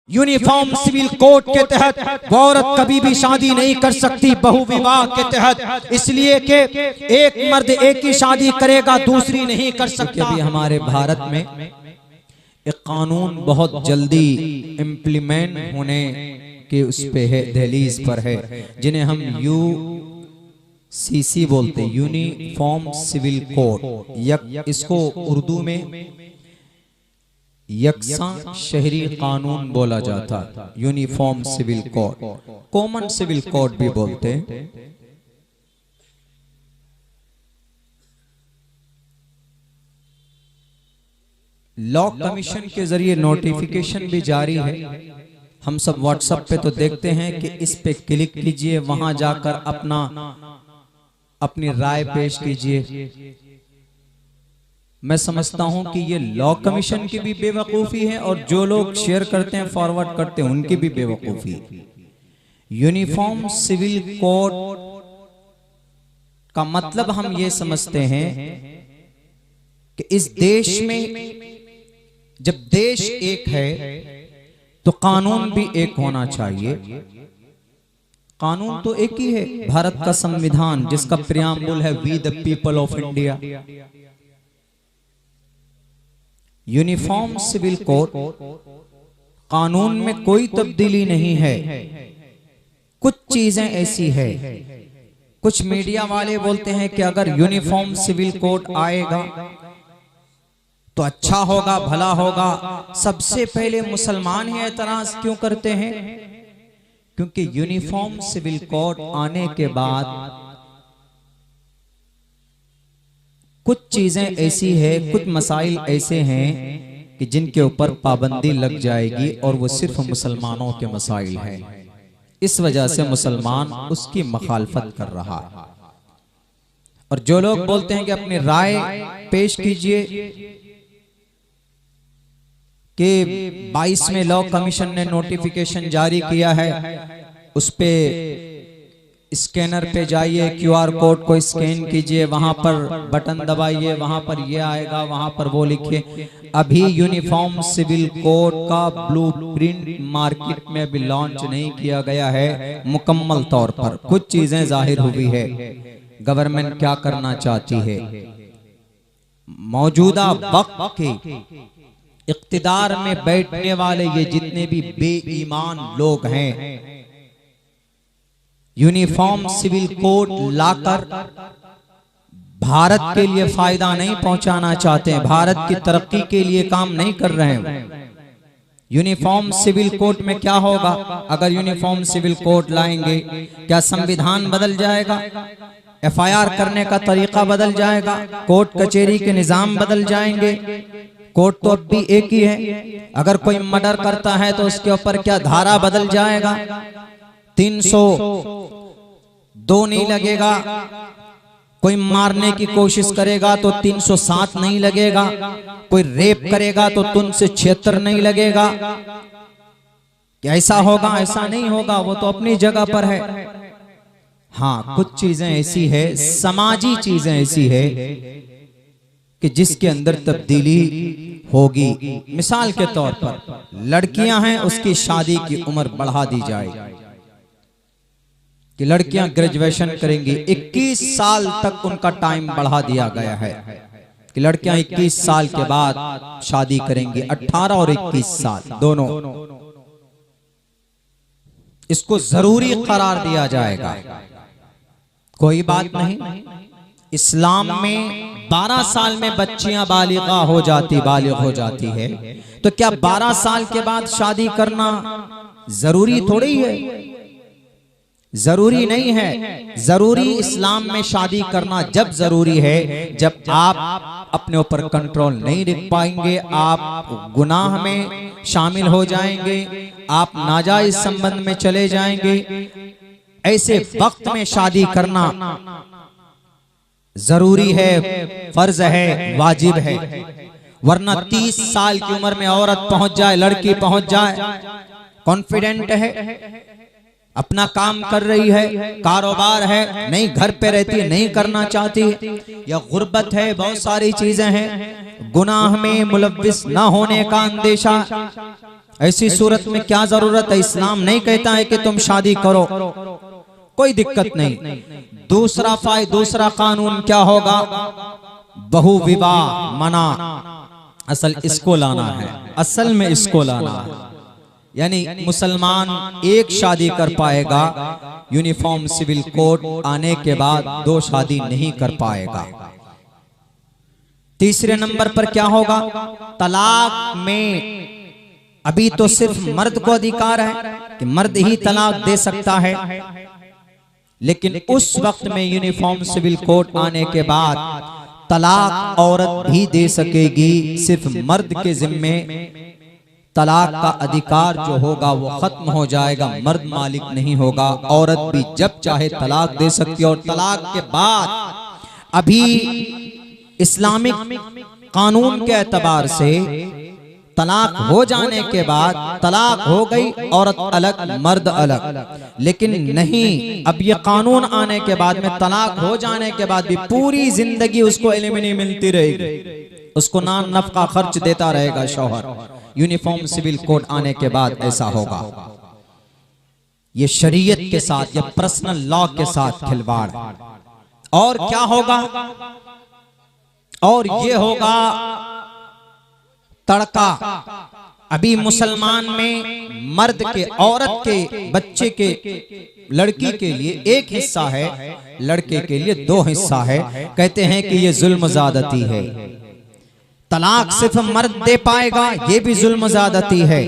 Uniform civil code के तहत वो औरत कभी भी शादी नहीं कर सकती बहु विवाह के तहत, इसलिए कि एक मर्द एक ही शादी करेगा, दूसरी नहीं कर सकता। अभी हमारे भारत में एक कानून बहुत जल्दी इम्प्लीमेंट होने के उस पे है, दहलीज पर है, जिन्हें हम UCC बोलते, यूनिफॉर्म सिविल कोड। इसको उर्दू में यकसा शहरी कानून बोला जाता, uniform civil code, common civil code भी बोलते हैं। लॉ कमीशन के जरिए नोटिफिकेशन भी जारी है। हम सब व्हाट्सएप पे तो देखते हैं कि इस पे क्लिक कीजिए, वहां जाकर अपनी राय पेश कीजिए। मैं समझता हूं कि ये लॉ कमीशन की भी बेवकूफी है और जो लोग शेयर करते हैं, फॉरवर्ड करते हैं, उनकी भी बेवकूफी। यूनिफॉर्म सिविल कोड का मतलब हम ये समझते हैं कि इस देश में जब देश एक है तो कानून भी एक होना चाहिए। कानून तो एक ही है, भारत का संविधान, जिसका प्रियम्बल है we the people of India. Uniform civil code कानून में कोई तब्दीली नहीं है। कुछ चीजें ऐसी है, कुछ मीडिया वाले बोलते हैं कि अगर यूनिफॉर्म सिविल कोड आएगा तो अच्छा होगा, भला होगा। सबसे पहले मुसलमान ही एतराज क्यों करते हैं? क्योंकि यूनिफॉर्म सिविल कोड आने के बाद कुछ चीजें ऐसी है, कुछ मसाइल ऐसे हैं कि जिनके ऊपर पाबंदी लग जाएगी और वो सिर्फ मुसलमानों के मसाइल हैं। इस वजह से मुसलमान उसकी मुखालफत कर रहा है। और जो लोग बोलते हैं कि अपनी राय पेश कीजिए कि 22 में लॉ कमीशन ने नोटिफिकेशन जारी किया है, उस पे स्कैनर पे जाइए, QR कोड को स्कैन कीजिए, वहां पर बटन दबाइए, वहां पर ये आएगा, वहां पर वो लिखिए। अभी यूनिफॉर्म सिविल कोड का ब्लूप्रिंट मार्केट में अभी लॉन्च नहीं किया गया है मुकम्मल तौर पर। कुछ चीजें जाहिर हुई है। गवर्नमेंट क्या करना चाहती है? मौजूदा वक्त के इख्तिदार में बैठने वाले ये जितने भी बेईमान लोग हैं, यूनिफॉर्म सिविल कोड लाकर भारत के लिए फायदा नहीं पहुंचाना चाहते हैं, भारत की तरक्की के लिए काम नहीं कर रहे हैं। यूनिफॉर्म सिविल कोड में क्या होगा? अगर यूनिफॉर्म सिविल कोड लाएंगे, क्या संविधान बदल जाएगा? FIR करने का तरीका बदल जाएगा? कोर्ट कचहरी के निजाम बदल जाएंगे? कोर्ट तो अब भी एक ही है। अगर कोई मर्डर करता है तो उसके ऊपर क्या धारा बदल जाएगा? 302 नहीं लगेगा। कोई मारने की कोशिश करेगा तो 307 नहीं लगेगा। कोई रेप करेगा तो 376 नहीं लगेगा। क्या ऐसा होगा? ऐसा नहीं होगा, वो तो अपनी जगह पर है। हाँ, कुछ चीजें ऐसी है, समाजी चीजें ऐसी है कि जिसके अंदर तब्दीली होगी। मिसाल के तौर पर लड़कियां हैं, उसकी शादी की उम्र बढ़ा दी जाए कि लड़कियां ग्रेजुएशन करेंगी। 21 साल तक उनका टाइम बढ़ा दिया गया है कि लड़कियां 21 साल के बाद शादी करेंगी। 18 और 21 साल दोनों, इसको जरूरी करार दिया जाएगा। कोई बात नहीं, इस्लाम में 12 साल में बच्चियां बालिग हो जाती है, तो क्या 12 साल के बाद शादी करना जरूरी थोड़ी है? जरूरी नहीं है। जरूरी इस्लाम में शादी करना जब जरूरी है जब आप अपने ऊपर कंट्रोल नहीं रख पाएंगे, आप गुनाह में शामिल हो जाएंगे, आप नाजायज संबंध में चले जाएंगे। ऐसे वक्त में शादी करना जरूरी है, फर्ज है, वाजिब है। वरना 30 साल की उम्र में औरत पहुंच जाए, लड़की पहुंच जाए, कॉन्फिडेंट है, अपना काम कर रही है, कारोबार है, नहीं घर पे रहती है, नहीं करना चाहती है, या गुर्बत है, बहुत सारी चीजें हैं, गुनाह में मुलव्विस ना होने का अंदेशा, ऐसी सूरत में क्या जरूरत है? इस्लाम नहीं कहता है कि तुम शादी करो, कोई दिक्कत नहीं। दूसरा कानून क्या होगा? बहु विवाह मना। असल इसको लाना है, असल में इसको लाना है। यानी मुसलमान एक शादी कर पाएगा, यूनिफॉर्म सिविल कोड आने के बाद 2 शादी नहीं कर पाएगा। तीसरे नंबर पर क्या होगा? तलाक में अभी तो सिर्फ मर्द को अधिकार है कि मर्द ही तलाक दे सकता है, लेकिन उस वक्त में यूनिफॉर्म सिविल कोड आने के बाद तलाक औरत भी दे सकेगी। सिर्फ मर्द के जिम्मे तलाक का अधिकार जो होगा वो खत्म हो जाएगा, मर्द मालिक नहीं होगा। औरत भी जब चाहे तलाक दे सकती है। और तलाक के बाद अभी इस्लामिक कानून के एतबार से तलाक हो जाने के बाद तलाक हो गई, औरत अलग मर्द अलग। लेकिन नहीं, अब ये कानून आने के बाद में तलाक हो जाने के बाद भी पूरी जिंदगी उसको एलिमनी मिलती रहेगी, उसको नाम नफका खर्च देता रहेगा शौहर। यूनिफॉर्म सिविल कोड आने के बाद ऐसा होगा। ये शरीयत के साथ या पर्सनल लॉ के साथ खिलवाड़। और क्या होगा? और ये होगा तड़का। अभी मुसलमान में मर्द के, औरत के, बच्चे के, लड़की के लिए एक हिस्सा है, लड़के के लिए 2 हिस्सा है। कहते हैं कि ये जुल्म ज़्यादती है। तलाक सिर्फ मर्द दे पाएगा, ये भी जुल्म ज़्यादती है।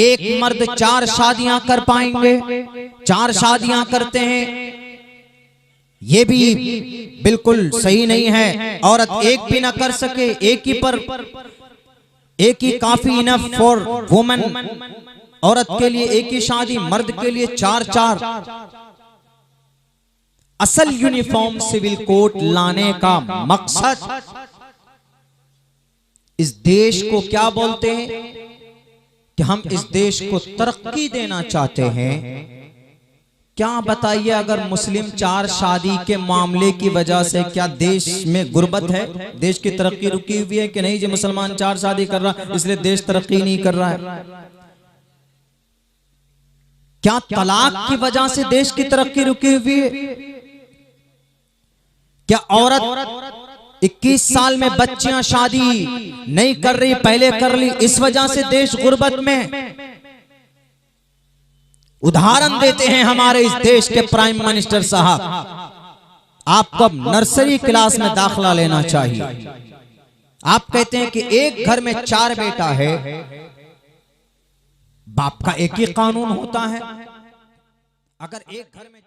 एक मर्द 4 शादियां कर पाएंगे, 4 शादियां करते हैं, ये भी बिल्कुल सही नहीं है। औरत एक भी ना कर सके, एक ही काफी इनफ फॉर वुमन। औरत के लिए एक ही शादी, मर्द के लिए 4-4। असल यूनिफॉर्म सिविल कोड लाने का मकसद इस देश को क्या बोलते हैं कि हम इस देश को तरक्की देना चाहते हैं। क्या बताइए, अगर मुस्लिम 4 शादी के मामले की वजह से क्या देश में गुर्बत है? देश की तरक्की रुकी हुई है कि नहीं? जी मुसलमान 4 शादी कर रहा है इसलिए देश तरक्की नहीं कर रहा है। क्या तलाक की वजह से देश की तरक्की रुकी हुई है? क्या औरत 21 साल में बच्चियां शादी नहीं कर रही, पहले कर ली, इस वजह से देश गुर्बत में? उदाहरण देते हैं हमारे इस देश के प्राइम मिनिस्टर साहब, आपको अब नर्सरी क्लास में दाखिला लेना चाहिए। आप कहते हैं कि एक घर में 4 बेटा है, बाप का एक ही कानून होता है। अगर एक घर में